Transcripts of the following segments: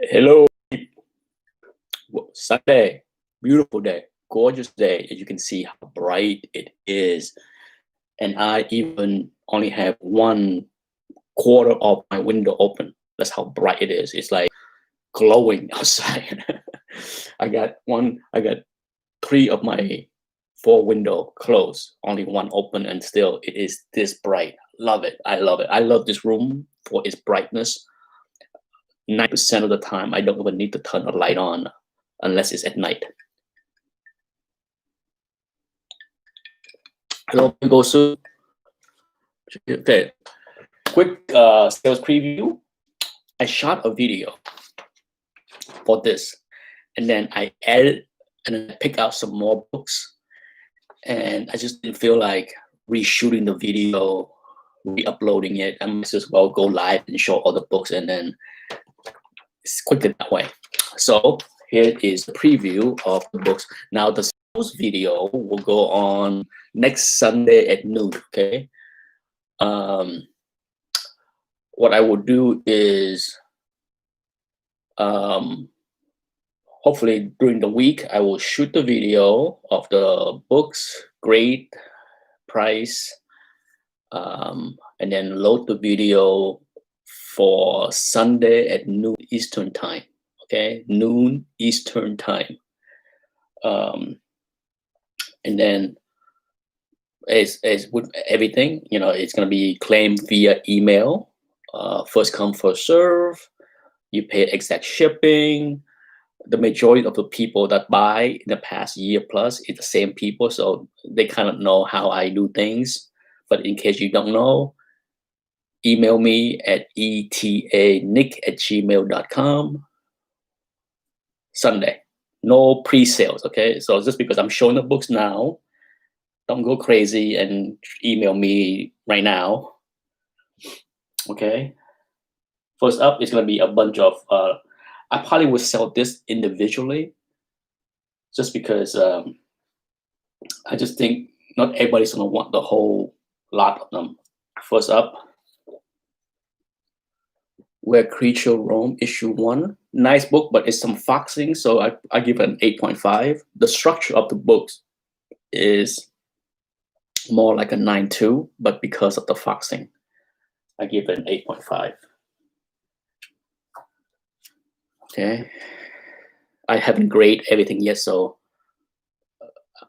Hello, Sunday, beautiful day, gorgeous day. As you can see how bright it is. And I even only have 1/4 of my window open. That's how bright it is. It's like glowing outside. I got 3 of my 4 window closed, only one open, and still it is this bright. Love it. I love it. I love this room for its brightness. 90% of the time, I don't even need to turn a light on unless it's at night. Hello, go soon. Okay, quick sales preview. I shot a video for this, and then I added and then I picked out some more books, and I just didn't feel like reshooting the video, re-uploading it. I might as well go live and show all the books, and then it's quicker that way. So here is a preview of the books. Now the sales video will go on next Sunday at noon. Okay. What I will do is hopefully during the week I will shoot the video of the books, grade, price, and then load the video for Sunday at noon Eastern time. Okay, noon Eastern time. And then as with everything, it's going to be claimed via email. First come, first serve. You pay exact shipping. The majority of the people that buy in the past year plus is the same people, so they kind of know how I do things. But in case you don't know, email me at etanick@gmail.com. Sunday, no pre-sales. Okay, so just because I'm showing the books now, don't go crazy and email me right now. Okay. First up is going to be a bunch of, I probably would sell this individually just because I just think not everybody's going to want the whole lot of them. First up, Where Creatures Roam, issue 1. Nice book, but it's some foxing, so I give it an 8.5. The structure of the books is more like a 9.2, but because of the foxing, I give it an 8.5. Okay, I haven't graded everything yet, so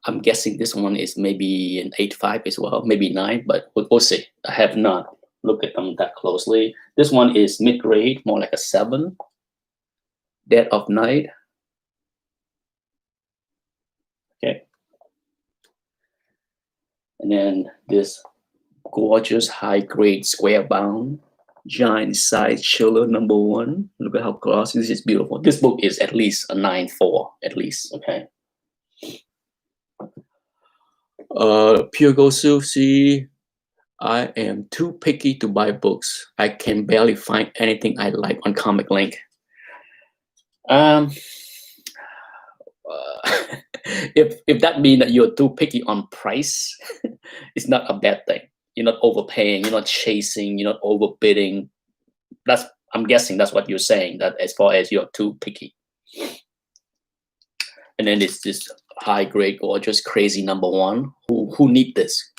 I'm guessing this one is maybe an 8.5 as well, maybe 9, but we'll see. I have not looked at them that closely. This one is mid-grade, more like a 7. Dead of Night. Okay. And then this gorgeous high-grade square bound giant size chiller #1. Look at how glossy this is. Beautiful. This book is at least a 9.4 at least. Okay. Pure Gosu, see, I am too picky to buy books. I can barely find anything I like on Comic Link. If that means that you're too picky on price, it's not a bad thing. You're not overpaying, you're not chasing, you're not overbidding. I'm guessing that's what you're saying, that as far as you're too picky. And then it's this high grade, gorgeous, crazy #1. Who need this?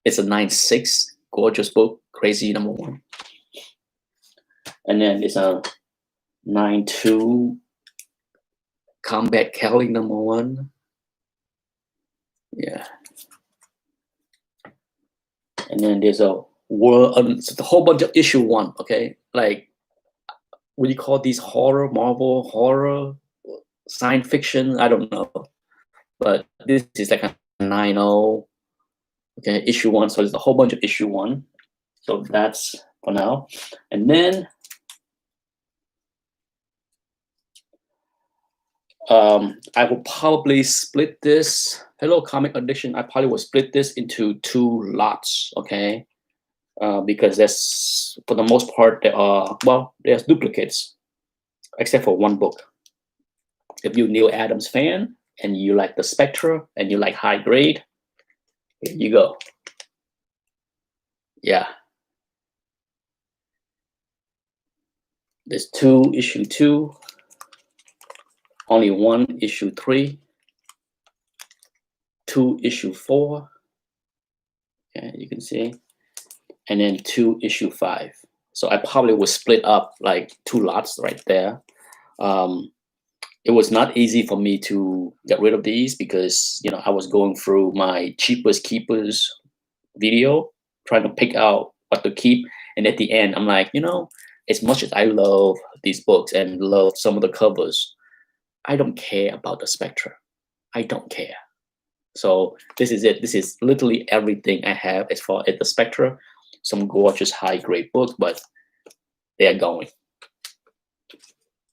It's a 9.6, gorgeous book, crazy #1. And then it's a 9.2, Combat Kelly #1. Yeah. And then there's a whole bunch of issue 1. Okay, like what do you call these? Horror, Marvel horror, science fiction? I don't know, but this is like a 9.0. Okay, issue 1. So there's a whole bunch of issue 1. So that's for now. And then I will probably split this. Hello, Comic Addiction. I probably will split this into 2 lots. Okay, because there's, for the most part, there's duplicates, except for 1 book. If you're Neil Adams fan and you like the Spectre and you like high grade, here you go. Yeah. There's 2 issue 2, only 1 issue 3, 2 issue 4. Okay, you can see, and then 2 issue 5. So I probably would split up like 2 lots right there. It was not easy for me to get rid of these because, you know, I was going through my cheapest keepers video, trying to pick out what to keep. And at the end, I'm like, you know, as much as I love these books and love some of the covers, I don't care about the Spectra. I don't care. So this is it. This is literally everything I have as far as the Spectra. Some gorgeous high grade books, but they are going.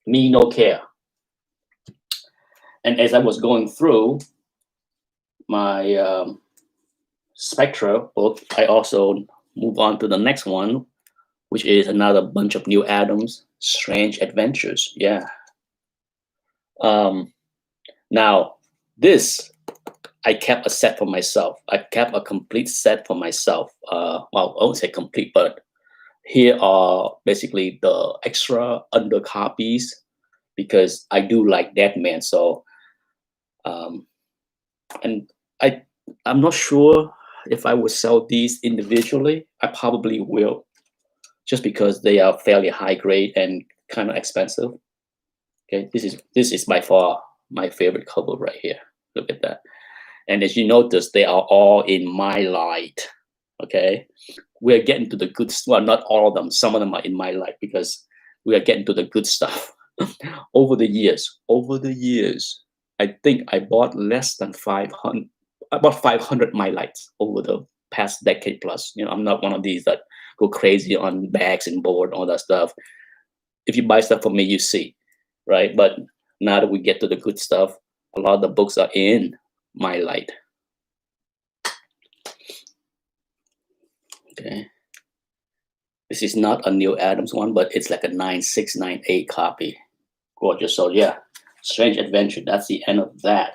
Me no care. And as I was going through my Spectra book, I also move on to the next one, which is another bunch of Neal Adams, Strange Adventures. Yeah. Now, this, I kept a set for myself. I kept a complete set for myself. Well, I won't say complete, but here are basically the extra under copies because I do like Deadman. So, and I'm not sure if I would sell these individually. I probably will, just because they are fairly high grade and kind of expensive. Okay, this is by far my favorite cover right here. Look at that. And as you notice, they are all in my light. Okay, we're getting to the good stuff. Well, not all of them. Some of them are in my light because we are getting to the good stuff. Over the years, I think I bought less than 500. I bought 500 my lights over the past decade plus. You know, I'm not one of these that go crazy on bags and board and all that stuff. If you buy stuff from me, you see, right? But now that we get to the good stuff, a lot of the books are in my light. Okay. This is not a Neal Adams one, but it's like a 9698 copy. Gorgeous. So yeah, Strange Adventure. That's the end of that.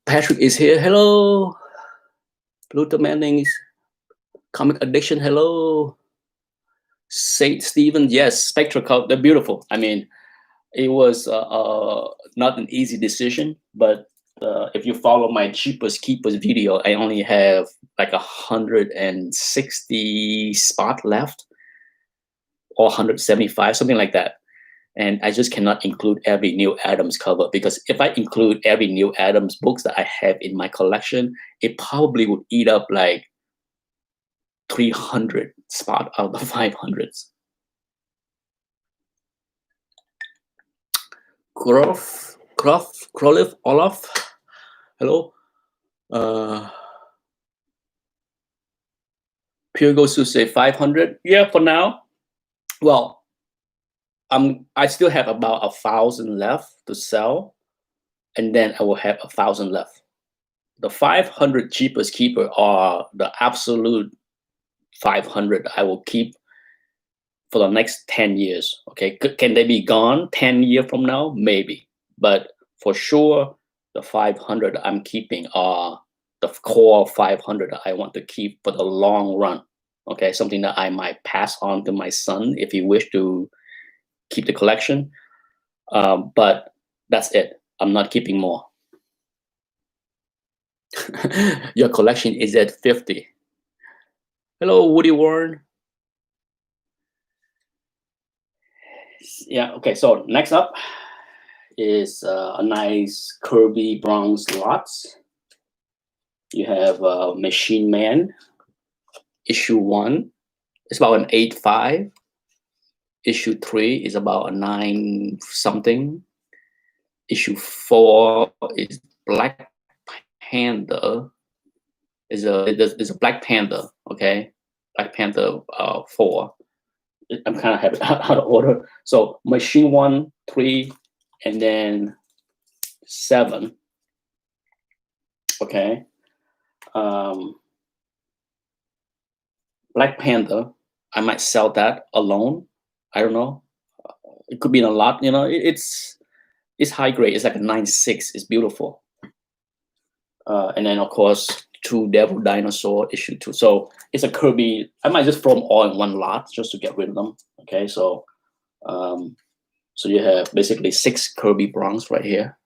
Patrick is here. Hello. Pluto Manning's Comic Addiction. Hello. Saint Stephen. Yes, Spectra cover. They're beautiful. I mean, it was not an easy decision, but if you follow my cheapest keepers video, I only have like 160 spot left, or 175, something like that. And I just cannot include every Neal Adams cover, because if I include every Neal Adams books that I have in my collection, it probably would eat up like 300 spot out of the 500s. Krolif, Olaf, hello. Pure goes to say 500. Yeah, for now. Well, I still have about 1,000 left to sell, and then I will have 1,000 left. The 500 cheapest keeper are the absolute 500 I will keep for the next 10 years. Okay, can they be gone 10 years from now? Maybe, but for sure, the 500 I'm keeping are the core 500 I want to keep for the long run. Okay, something that I might pass on to my son if he wish to keep the collection. But that's it. I'm not keeping more. Your collection is at 50. Hello, Woody Warren. Yeah, okay, so next up is a nice Kirby bronze lots. You have Machine Man, issue 1. It's about an 8.5. Issue 3 is about a 9 something. Issue 4 is Black Panther. Is a Black Panther, okay? Black Panther 4. I'm kind of having it out of order. So Machine 1, 3, and then 7. Okay. Black Panther, I might sell that alone. I don't know. It could be in a lot, you know. It's high grade. It's like a 9.6. It's beautiful. And then of course 2 Devil Dinosaur issue 2. So it's a Kirby. I might just throw them all in one lot just to get rid of them. Okay, so so you have basically 6 Kirby Bronze right here.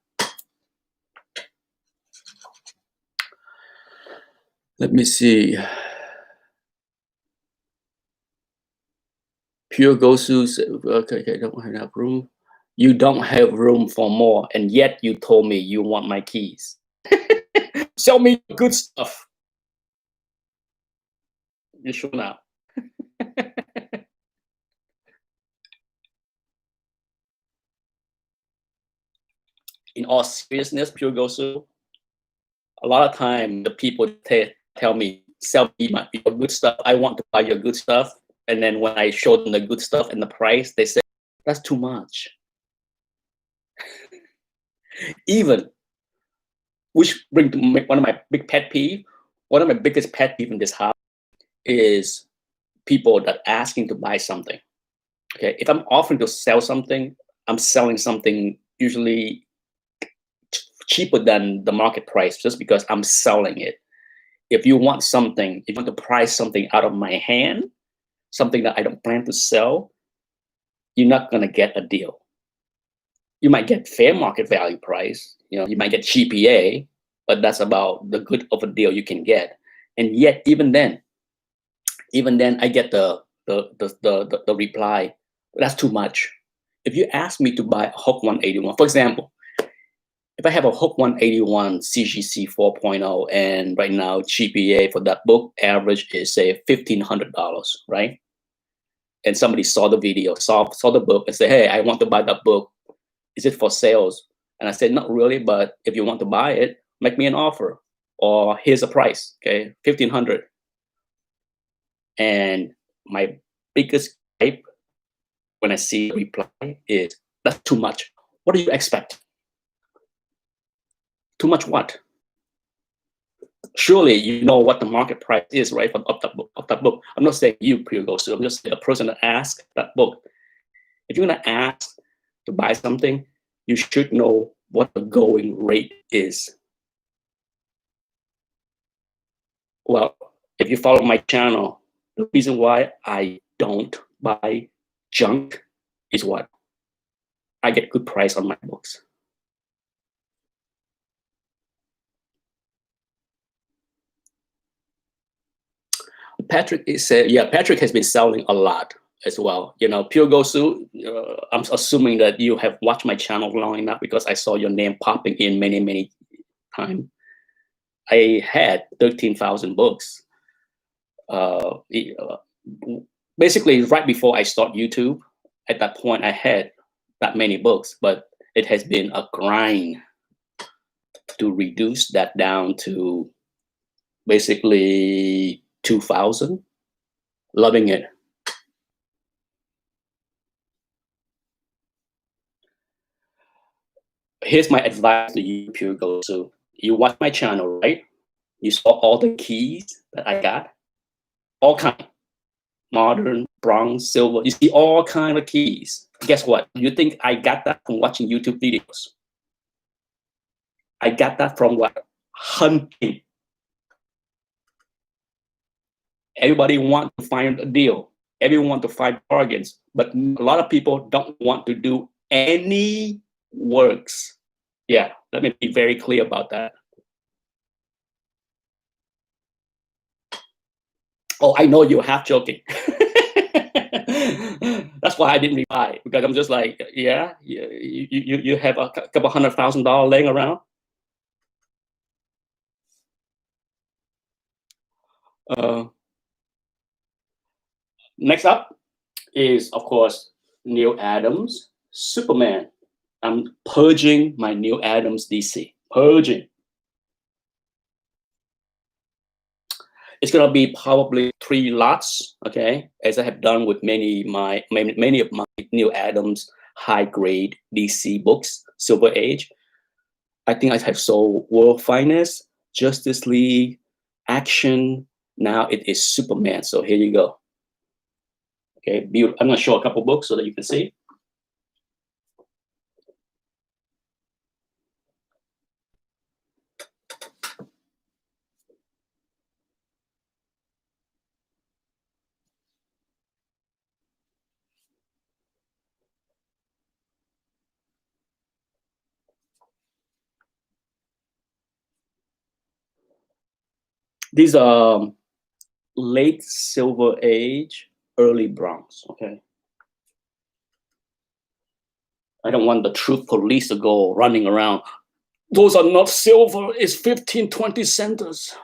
Let me see. Pure Gosu said, okay, don't have room. You don't have room for more, and yet you told me you want my keys. Sell me good stuff. You sure now? In all seriousness, Pure Gosu, a lot of time the people tell me, sell me your good stuff. I want to buy your good stuff. And then when I show them the good stuff and the price, they say, that's too much. Even, which brings to one of my big pet peeve. One of my biggest pet peeve in this house is people that asking to buy something. Okay, if I'm offering to sell something, I'm selling something usually cheaper than the market price just because I'm selling it. If you want something, if you want to price something out of my hand, something that I don't plan to sell, you're not gonna get a deal. You might get fair market value price, you might get GPA, but that's about the good of a deal you can get. And yet, even then, I get the reply, that's too much. If you ask me to buy a Hook 181, for example, if I have a Hook 181 CGC 4.0, and right now GPA for that book average is say $1,500, right? And somebody saw the video, saw the book, and said, "Hey, I want to buy that book. Is it for sales?" And I said, "Not really, but if you want to buy it, make me an offer, or here's a price, okay, $1,500." And my biggest gripe when I see the reply is, "That's too much. What do you expect? Too much what? Surely you know what the market price is, right, of that book. I'm not saying you, Pure Gosu. I'm just saying a person that asks that book. If you're gonna ask to buy something, you should know what the going rate is. Well, if you follow my channel, the reason why I don't buy junk is what? I get good price on my books. Patrick is yeah, Patrick has been selling a lot as well. Pure Gosu, I'm assuming that you have watched my channel long enough because I saw your name popping in many times. I had 13,000 books. Basically, right before I start YouTube, at that point I had that many books, but it has been a grind to reduce that down to basically 2,000. Loving it. Here's my advice to you, Pure Gosu. You watch my channel, right? You saw all the keys that I got, all kind, modern, bronze, silver. You see all kind of keys. Guess what? You think I got that from watching YouTube videos? I got that from what? Hunting. Everybody want to find a deal. Everyone want to find bargains, but a lot of people don't want to do any works. Yeah, let me be very clear about that. Oh, I know you're half joking. That's why I didn't reply, because I'm just like, yeah, you have a couple $100,000 laying around. Next up is, of course, Neal Adams, Superman. I'm purging my Neal Adams DC. Purging. It's gonna be probably 3 lots, okay, as I have done with many of my Neal Adams high grade DC books, Silver Age. I think I have sold World Finest, Justice League, Action. Now it is Superman. So here you go. Okay, I'm gonna show a couple books so that you can see. These are late Silver Age, early Bronze, okay? I don't want the truth police to go running around. Those are not silver, it's 15, 20 centers.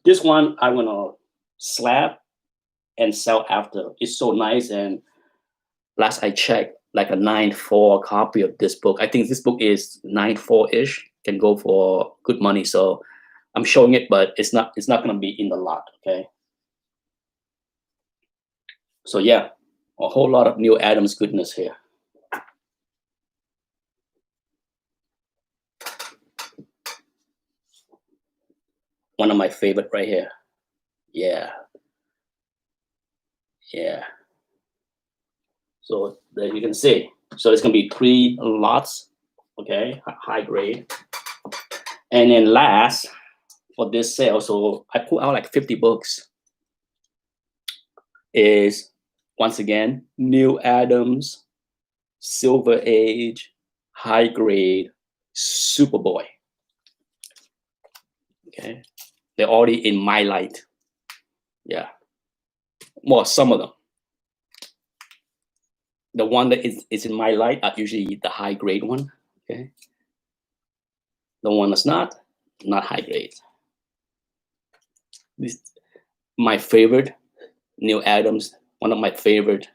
This one I'm gonna slab and sell after. It's so nice, and last I checked, like a 9.4 copy of this book. I think this book is 9.4-ish, can go for good money. So I'm showing it, but it's not gonna be in the lot, okay? So yeah, a whole lot of Neal Adams goodness here. One of my favorite right here. Yeah. Yeah. So there you can see. So it's gonna be 3 lots, okay, high grade. And then last for this sale, so I put out like 50 books, is once again Neal Adams, Silver Age, high grade, Superboy. Okay, they're already in my light. Yeah, well, some of them. The one that is in my light are usually the high grade one. Okay, the one that's not high grade. This my favorite Neal Adams, one of my favorite,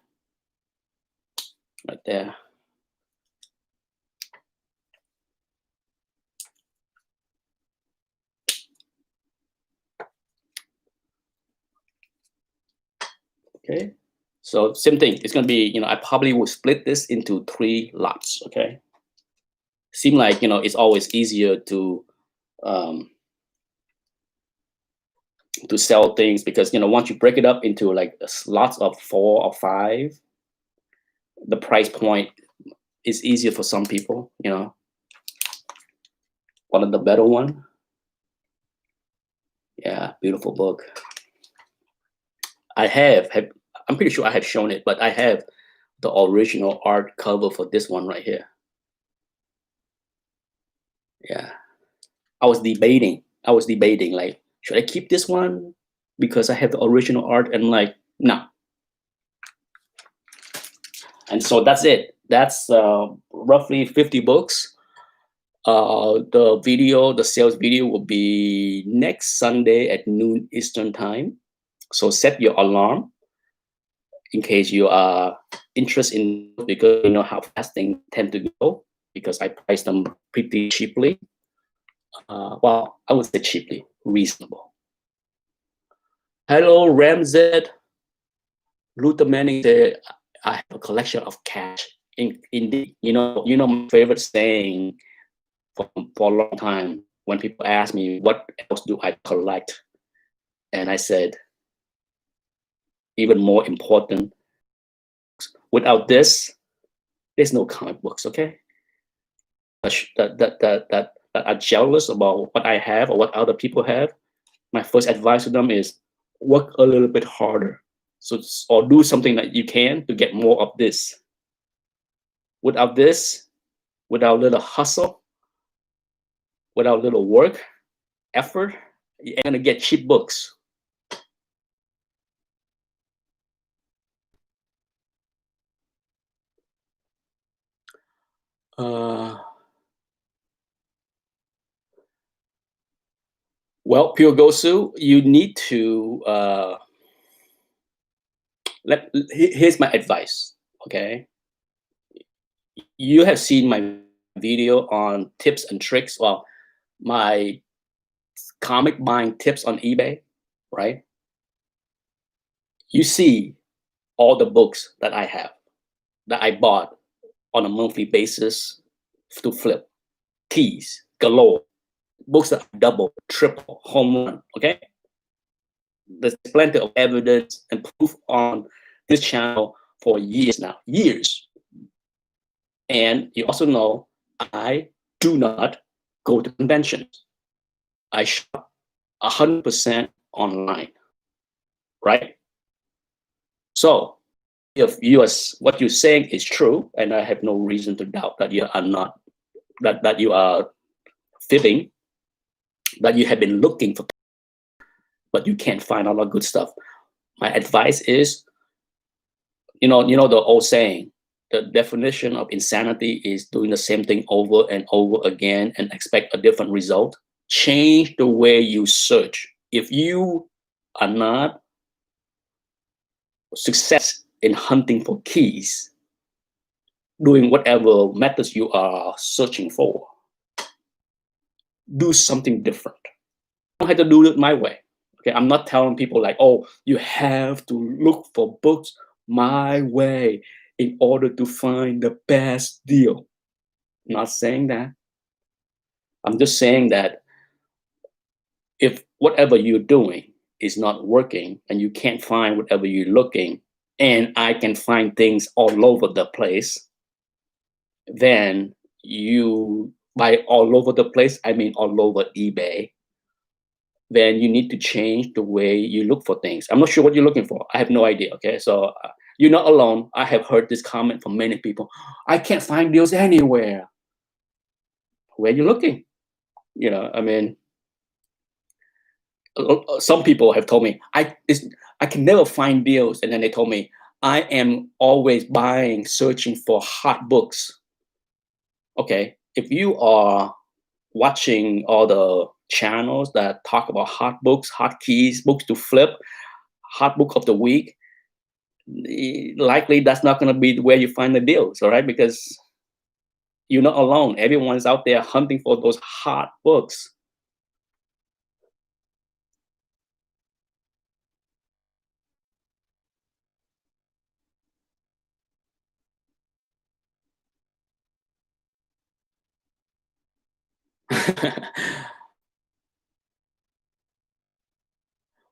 right there. Okay, so same thing. It's gonna be, I probably will split this into 3 lots. Okay, seem like it's always easier to sell things because once you break it up into like lots of 4 or 5, the price point is easier for some people. One of the better one. Yeah, beautiful book. I'm pretty sure I have shown it, but I have the original art cover for this one right here. Yeah, I was debating like, should I keep this one because I have the original art, and like, no. And so that's it. That's roughly 50 books. The sales video will be next Sunday at noon Eastern time. So set your alarm in case you are interested in, because you know how fast things tend to go, because I price them pretty cheaply. Well, I would say cheaply, reasonable. Hello, Ramzed. Luther Manning said, I have a collection of cash. Indeed, my favorite saying for a long time when people ask me, what else do I collect? And I said, even more important, without this, there's no comic books, okay? That are jealous about what I have or what other people have, my first advice to them is work a little bit harder. So, or do something that you can to get more of this. Without this, without little hustle, without little work, effort, you're gonna get cheap books. Well, Pure Gosu, you need to here's my advice. Okay, you have seen my video on tips and tricks. Well, my comic buying tips on eBay, right? You see all the books that I have, that I bought on a monthly basis to flip. Keys galore, books that are double, triple, home run. Okay, there's plenty of evidence and proof on this channel for years now, years. And you also know I do not go to conventions. I shop 100% online, right? So if what you're saying is true, and I have no reason to doubt that you are not, that you are fibbing, that you have been looking for, but you can't find all the good stuff. My advice is, you know the old saying, the definition of insanity is doing the same thing over and over again and expect a different result. Change the way you search. If you are not success in hunting for keys, doing whatever methods you are searching for, do something different. I don't have to do it my way. Okay, I'm not telling people like, oh, you have to look for books my way in order to find the best deal. I'm not saying that. I'm just saying that if whatever you're doing is not working and you can't find whatever you're looking, and I can find things all over the place, then you, by all over the place, I mean all over eBay, then you need to change the way you look for things. I'm not sure what you're looking for. I have no idea. Okay, so you're not alone. I have heard this comment from many people. I can't find deals anywhere. Where are you looking? You know, I mean, some people have told me I can never find deals, and then they told me I am always buying, searching for hot books. Okay, if you are watching all the channels that talk about hot books, hot keys, books to flip, hot book of the week, likely that's not going to be where you find the deals, all right? Because you're not alone. Everyone's out there hunting for those hot books.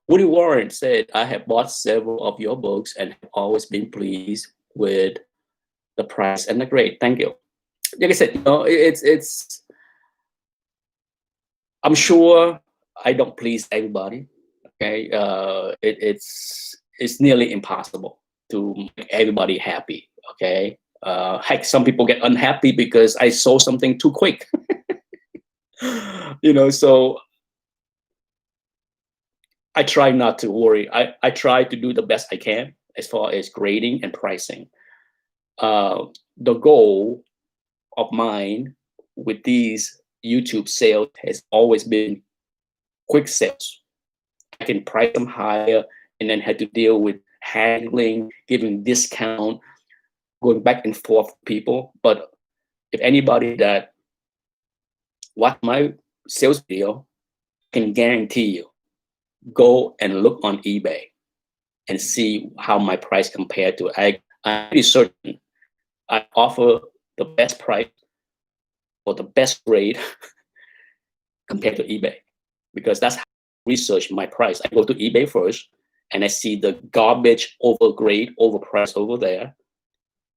Woody Warren said, I have bought several of your books and have always been pleased with the price and the grade. Thank you. Like I said, you know, it's I'm sure I don't please everybody. Okay, it's nearly impossible to make everybody happy. Okay, heck, some people get unhappy because I sold something too quick. You know, so I try not to worry. I try to do the best I can as far as grading and pricing. The goal of mine with these YouTube sales has always been quick sales. I can price them higher and then had to deal with handling, giving discount, going back and forth with people. But if anybody that watch my sales video, can guarantee you, go and look on eBay and see how my price compared to. I'm pretty certain I offer the best price or the best grade compared to eBay, because that's how I research my price. I go to eBay first and I see the garbage, overgrade, overpriced over there.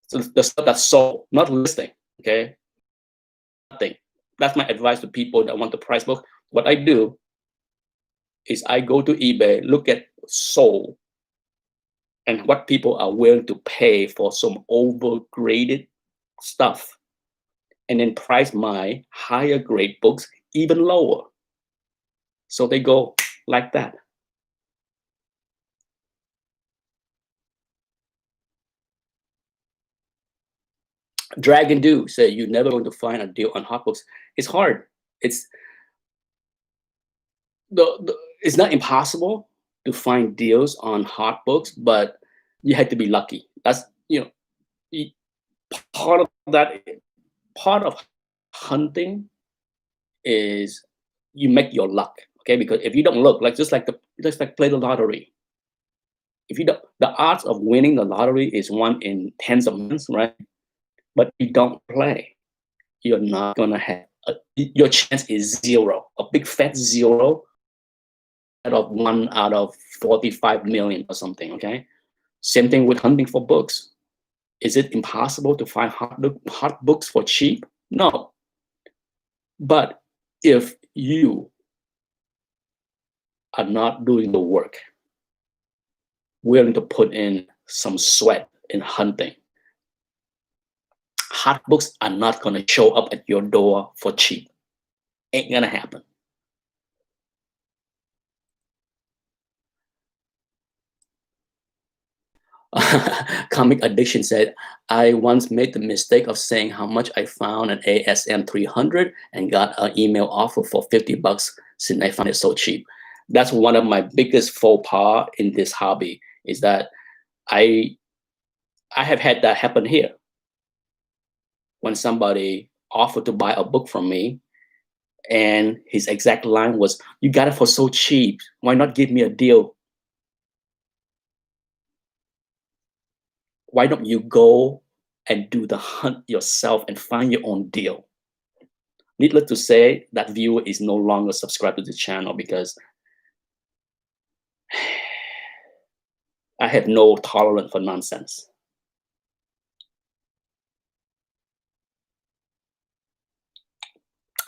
So the stuff that's sold, not listing, okay? Nothing. That's my advice to people that want the price book. What I do is I go to eBay, look at sold, and what people are willing to pay for some overgraded stuff, and then price my higher grade books even lower. So they go like that. Dragon Do said you're never going to find a deal on hot books. It's hard. It's it's not impossible to find deals on hot books, but you had to be lucky. That's, you know, part of that. Part of hunting is you make your luck. Okay, because if you don't look, like just like play the lottery. If you don't, the odds of winning the lottery is 1 in tens of millions, right? But you don't play, you're not gonna have your chance is zero, a big fat zero out of 1 out of 45 million or something. Okay, same thing with hunting for books. Is it impossible to find hot books for cheap? No. But if you are not doing the work, willing to put in some sweat in hunting. Hot books are not going to show up at your door for cheap. Ain't gonna happen. Comic Addiction said, I once made the mistake of saying how much I found an ASM 300 and got an email offer for 50 bucks since I found it so cheap. That's one of my biggest faux pas in this hobby, is that I have had that happen here. When somebody offered to buy a book from me, and his exact line was, "You got it for so cheap. Why not give me a deal? Why don't you go and do the hunt yourself and find your own deal?" Needless to say, that viewer is no longer subscribed to the channel because I have no tolerance for nonsense.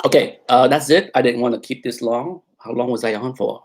Okay, that's it. I didn't want to keep this long. How long was I on for?